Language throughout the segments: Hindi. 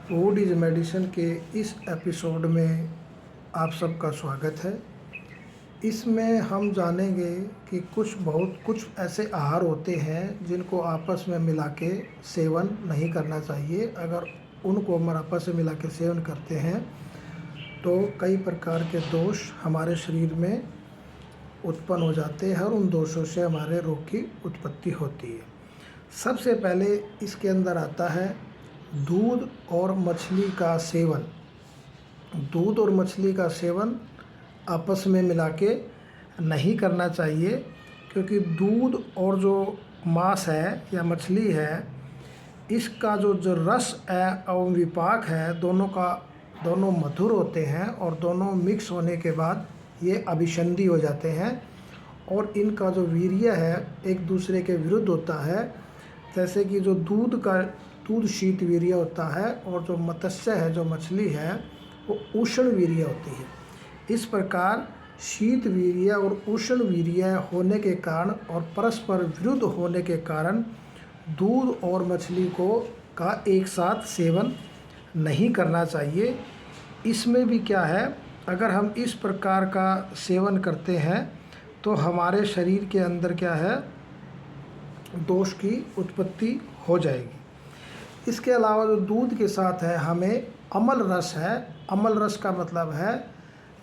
फूड इज़ मेडिसिन के इस एपिसोड में आप सबका स्वागत है। इसमें हम जानेंगे कि कुछ ऐसे आहार होते हैं जिनको आपस में मिला के सेवन नहीं करना चाहिए। अगर उनको हम आपस में मिला के सेवन करते हैं तो कई प्रकार के दोष हमारे शरीर में उत्पन्न हो जाते हैं और उन दोषों से हमारे रोग की उत्पत्ति होती है। सबसे पहले इसके अंदर आता है दूध और मछली का सेवन। दूध और मछली का सेवन आपस में मिला के नहीं करना चाहिए, क्योंकि दूध और जो मांस है या मछली है, इसका जो रस है और विपाक है, दोनों मधुर होते हैं और दोनों मिक्स होने के बाद ये अभिसंधि हो जाते हैं और इनका जो वीर्य है एक दूसरे के विरुद्ध होता है। जैसे कि जो दूध शीत वीर्य होता है और जो मत्स्य है, जो मछली है, वो उष्ण वीर्य होती है। इस प्रकार शीत वीर्य और उष्ण वीर्य होने के कारण और परस्पर विरुद्ध होने के कारण दूध और मछली का एक साथ सेवन नहीं करना चाहिए। इसमें भी क्या है, अगर हम इस प्रकार का सेवन करते हैं तो हमारे शरीर के अंदर क्या है, दोष की उत्पत्ति हो जाएगी। इसके अलावा जो दूध के साथ है, हमें अम्ल रस है। अम्ल रस का मतलब है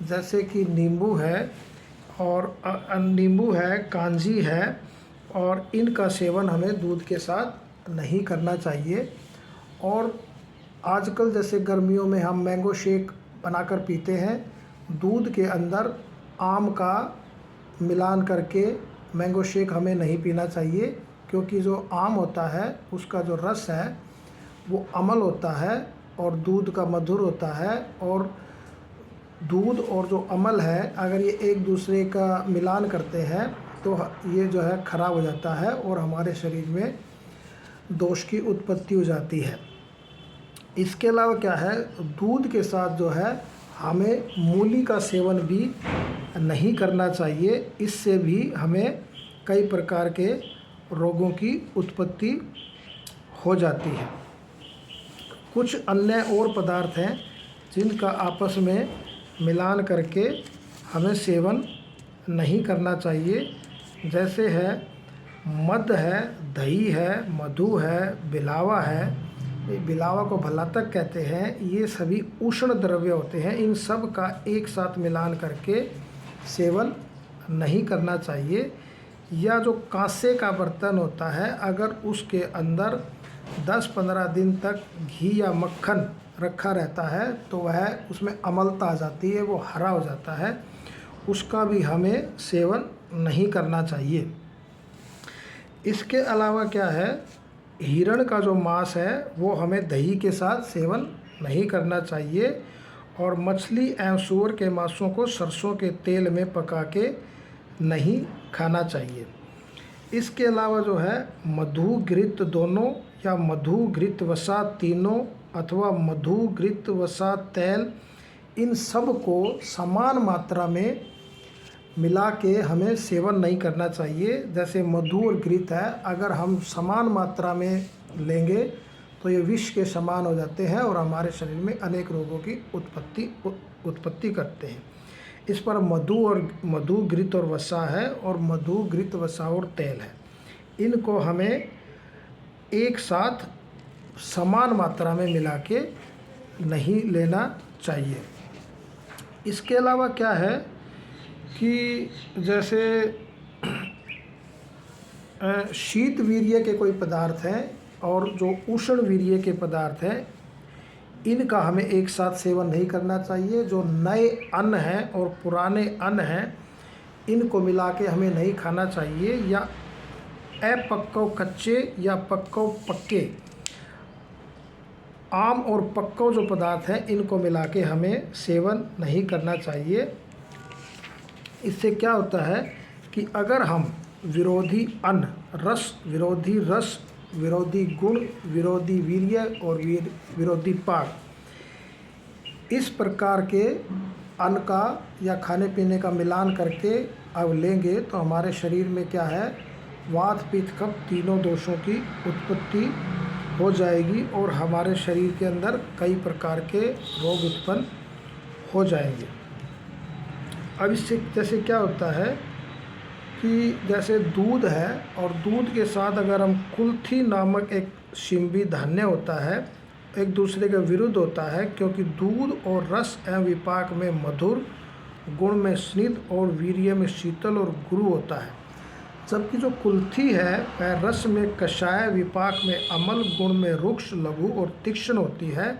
जैसे कि नींबू है और कांजी है, और इनका सेवन हमें दूध के साथ नहीं करना चाहिए। और आजकल जैसे गर्मियों में हम मैंगो शेक बनाकर पीते हैं, दूध के अंदर आम का मिलान करके मैंगो शेक हमें नहीं पीना चाहिए, क्योंकि जो आम होता है उसका जो रस है वो अम्ल होता है और दूध का मधुर होता है। और दूध और जो अम्ल है, अगर ये एक दूसरे का मिलान करते हैं तो ये जो है ख़राब हो जाता है और हमारे शरीर में दोष की उत्पत्ति हो जाती है। इसके अलावा क्या है, दूध के साथ जो है हमें मूली का सेवन भी नहीं करना चाहिए। इससे भी हमें कई प्रकार के रोगों की उत्पत्ति हो जाती है। कुछ अन्य और पदार्थ हैं जिनका आपस में मिलान करके हमें सेवन नहीं करना चाहिए। जैसे है मध है, दही है, मधु है, बिलावा है। बिलावा को भलातक कहते हैं। ये सभी उष्ण द्रव्य होते हैं। इन सब का एक साथ मिलान करके सेवन नहीं करना चाहिए। या जो कांसे का बर्तन होता है, अगर उसके अंदर 10-15 दिन तक घी या मक्खन रखा रहता है तो वह उसमें अम्लता आ जाती है, वो हरा हो जाता है, उसका भी हमें सेवन नहीं करना चाहिए। इसके अलावा क्या है, हिरण का जो मांस है वो हमें दही के साथ सेवन नहीं करना चाहिए। और मछली एवं सूअर के मांसों को सरसों के तेल में पका के नहीं खाना चाहिए। इसके अलावा जो है मधु घृत दोनों या मधु घृत वसा तीनों अथवा मधु घृत वसा तेल, इन सब को समान मात्रा में मिला के हमें सेवन नहीं करना चाहिए। जैसे मधु और घृत है, अगर हम समान मात्रा में लेंगे तो ये विष के समान हो जाते हैं और हमारे शरीर में अनेक रोगों की उत्पत्ति करते हैं। इस पर मधु घृत और वसा है, और मधु घृत वसा और तेल है। इनको हमें एक साथ समान मात्रा में मिला के नहीं लेना चाहिए। इसके अलावा क्या है कि जैसे शीत वीर्य के कोई पदार्थ हैं और जो उष्ण वीर्य के पदार्थ हैं, इनका हमें एक साथ सेवन नहीं करना चाहिए। जो नए अन्न हैं और पुराने अन्न हैं, इनको मिला के हमें नहीं खाना चाहिए। या अपक्व कच्चे या पक्व पक्के आम और पक्व जो पदार्थ हैं, इनको मिला के हमें सेवन नहीं करना चाहिए। इससे क्या होता है कि अगर हम विरोधी अन्न, विरोधी रस, विरोधी गुण, विरोधी वीर्य और विरोधी पाक, इस प्रकार के अन्न का या खाने पीने का मिलान करके अब लेंगे तो हमारे शरीर में क्या है, वात पित्त कफ तीनों दोषों की उत्पत्ति हो जाएगी और हमारे शरीर के अंदर कई प्रकार के रोग उत्पन्न हो जाएंगे। अब इससे जैसे क्या होता है कि जैसे दूध है और दूध के साथ अगर हम कुल्थी नामक एक शिंबी धान्य होता है, एक दूसरे के विरुद्ध होता है, क्योंकि दूध और रस एवं विपाक में मधुर, गुण में स्निग्ध और वीर्य में शीतल और गुरु होता है। जबकि जो कुल्थी है वह रस में कषाय, विपाक में अमल, गुण में रुक्ष, लघु और तीक्ष्ण होती है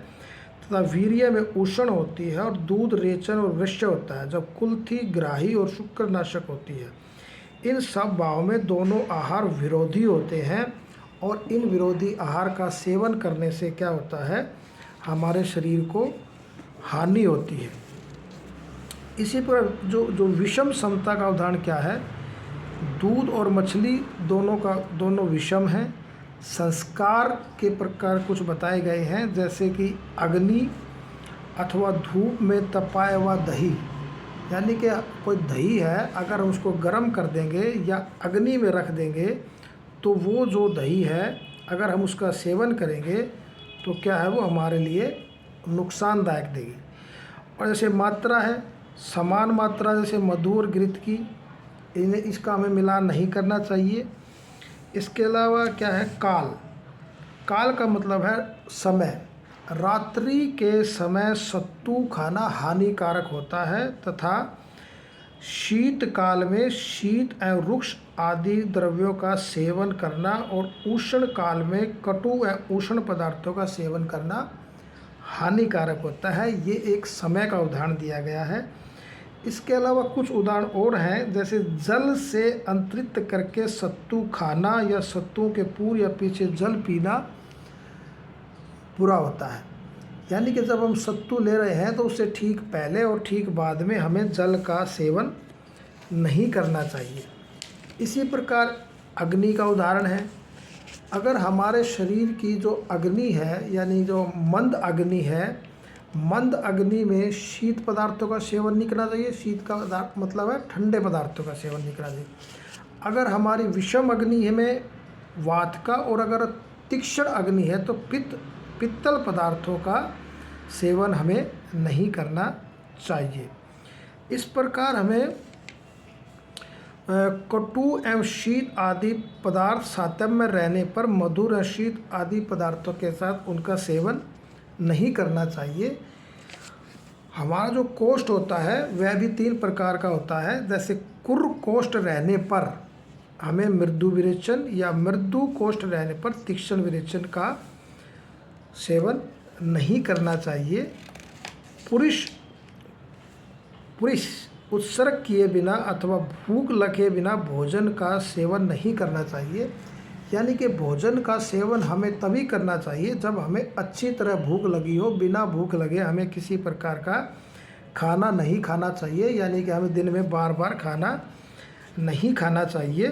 तथा वीर्य में उष्ण होती है और दूध रेचन और वृक्ष होता है, जब कुल्थी ग्राही और शुक्रनाशक होती है। इन सब भाव में दोनों आहार विरोधी होते हैं और इन विरोधी आहार का सेवन करने से क्या होता है, हमारे शरीर को हानि होती है। इसी पर जो विषम समता का उदाहरण क्या है, दूध और मछली दोनों विषम हैं। संस्कार के प्रकार कुछ बताए गए हैं, जैसे कि अग्नि अथवा धूप में तपाया हुआ दही, यानी कि कोई दही है अगर हम उसको गर्म कर देंगे या अग्नि में रख देंगे तो वो जो दही है अगर हम उसका सेवन करेंगे तो क्या है, वो हमारे लिए नुकसानदायक देगी। और जैसे मात्रा है, समान मात्रा जैसे मधु और घृत की, इसका हमें मिलान नहीं करना चाहिए। इसके अलावा क्या है, काल का मतलब है समय। रात्रि के समय सत्तू खाना हानिकारक होता है तथा शीतकाल में शीत एवं रुक्ष आदि द्रव्यों का सेवन करना और उष्ण काल में कटु एवं उष्ण पदार्थों का सेवन करना हानिकारक होता है। ये एक समय का उदाहरण दिया गया है। इसके अलावा कुछ उदाहरण और हैं, जैसे जल से अंतरित करके सत्तू खाना या सत्तू के पूर्व या पीछे जल पीना बुरा होता है। यानी कि जब हम सत्तू ले रहे हैं तो उससे ठीक पहले और ठीक बाद में हमें जल का सेवन नहीं करना चाहिए। इसी प्रकार अग्नि का उदाहरण है। अगर हमारे शरीर की जो अग्नि है, यानी जो मंद अग्नि है, मंद अग्नि में शीत पदार्थों का सेवन नहीं करना चाहिए। शीत का पदार्थ मतलब है ठंडे पदार्थों का सेवन नहीं करना चाहिए। अगर हमारी विषम अग्नि में वात का और अगर तीक्ष्ण अग्नि है तो पित्तल पदार्थों का सेवन हमें नहीं करना चाहिए। इस प्रकार हमें कटु एवं शीत आदि पदार्थ सातम्य में रहने पर मधुर एवं शीत आदि पदार्थों के साथ उनका सेवन नहीं करना चाहिए। हमारा जो कोष्ठ होता है वह भी 3 प्रकार का होता है। जैसे कुर्र कोष्ठ रहने पर हमें मृदु विरेचन या मृदु कोष्ठ रहने पर तीक्ष्ण विरेचन का सेवन नहीं करना चाहिए। पुरुष उत्सर्ग किए बिना अथवा भूख लगे बिना भोजन का सेवन नहीं करना चाहिए। यानी कि भोजन का सेवन हमें तभी करना चाहिए जब हमें अच्छी तरह भूख लगी हो। बिना भूख लगे हमें किसी प्रकार का खाना नहीं खाना चाहिए, यानी कि हमें दिन में बार बार खाना नहीं खाना चाहिए।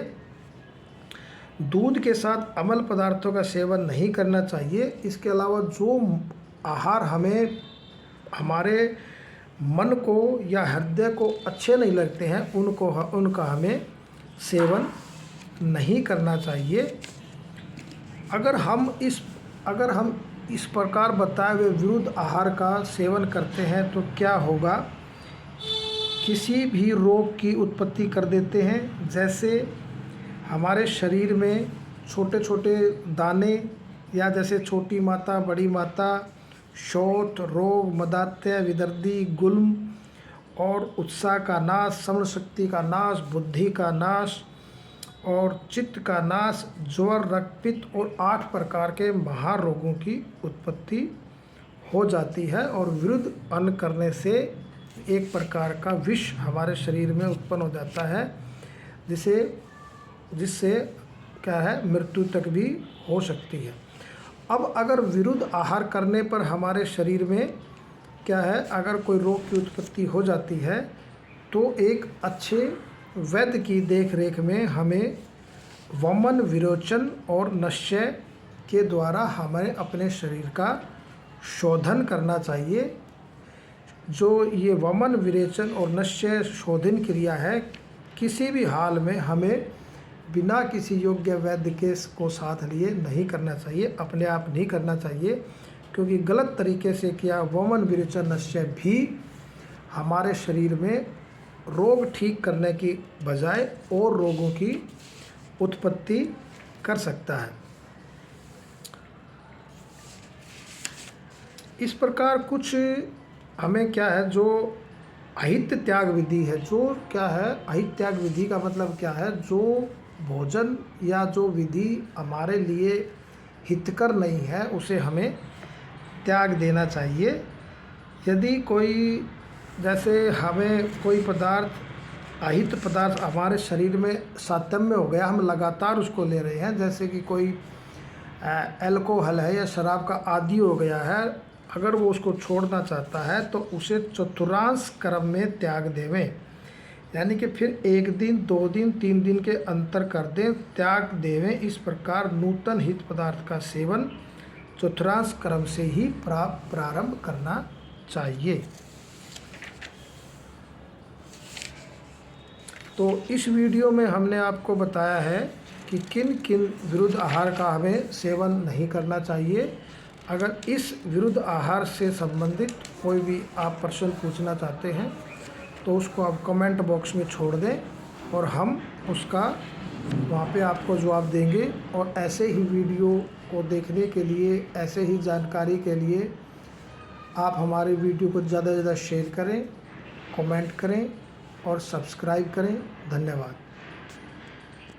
दूध के साथ अम्ल पदार्थों का सेवन नहीं करना चाहिए। इसके अलावा जो आहार हमें हमारे मन को या हृदय को अच्छे नहीं लगते हैं उनका हमें सेवन नहीं करना चाहिए। अगर हम इस प्रकार बताए हुए विरुद्ध आहार का सेवन करते हैं तो क्या होगा, किसी भी रोग की उत्पत्ति कर देते हैं। जैसे हमारे शरीर में छोटे छोटे दाने, या जैसे छोटी माता, बड़ी माता, शोथ रोग, मदात्य, विदर्दी, गुल्म और उत्साह का नाश, श्रवण शक्ति का नाश, बुद्धि का नाश और चित्त का नाश, ज्वर, रक्तपित्त और 8 प्रकार के महारोगों की उत्पत्ति हो जाती है। और विरुद्ध अन्न करने से एक प्रकार का विष हमारे शरीर में उत्पन्न हो जाता है, जिससे क्या है, मृत्यु तक भी हो सकती है। अब अगर विरुद्ध आहार करने पर हमारे शरीर में क्या है, अगर कोई रोग की उत्पत्ति हो जाती है तो एक अच्छे वैद्य की देखरेख में हमें वमन, विरोचन और नश्य के द्वारा हमें अपने शरीर का शोधन करना चाहिए। जो ये वमन, विरेचन और नश्य शोधन क्रिया है, किसी भी हाल में हमें बिना किसी योग्य वैद्य के को साथ लिए नहीं करना चाहिए, अपने आप नहीं करना चाहिए, क्योंकि गलत तरीके से किया वमन विरेचन निश्चय भी हमारे शरीर में रोग ठीक करने की बजाय और रोगों की उत्पत्ति कर सकता है। इस प्रकार कुछ हमें क्या है, जो अहित त्याग विधि है, जो क्या है अहित त्याग विधि का मतलब क्या है, जो भोजन या जो विधि हमारे लिए हितकर नहीं है उसे हमें त्याग देना चाहिए। यदि कोई, जैसे हमें कोई पदार्थ अहित पदार्थ हमारे शरीर में सातम्य हो गया, हम लगातार उसको ले रहे हैं, जैसे कि कोई अल्कोहल है या शराब का आदी हो गया है, अगर वो उसको छोड़ना चाहता है तो उसे चतुर्थांश क्रम में त्याग देवें, यानी कि फिर 1 दिन 2 दिन 3 दिन के अंतर कर दें, त्याग देवें। इस प्रकार नूतन हित पदार्थ का सेवन चतुर्थांश क्रम से ही प्रारंभ करना चाहिए। तो इस वीडियो में हमने आपको बताया है कि किन किन विरुद्ध आहार का हमें सेवन नहीं करना चाहिए। अगर इस विरुद्ध आहार से संबंधित कोई भी आप प्रश्न पूछना चाहते हैं तो उसको आप कमेंट बॉक्स में छोड़ दें और हम उसका वहाँ पे आपको जवाब देंगे। और ऐसे ही वीडियो को देखने के लिए, ऐसे ही जानकारी के लिए आप हमारे वीडियो को ज़्यादा से ज़्यादा शेयर करें, कमेंट करें और सब्सक्राइब करें। धन्यवाद।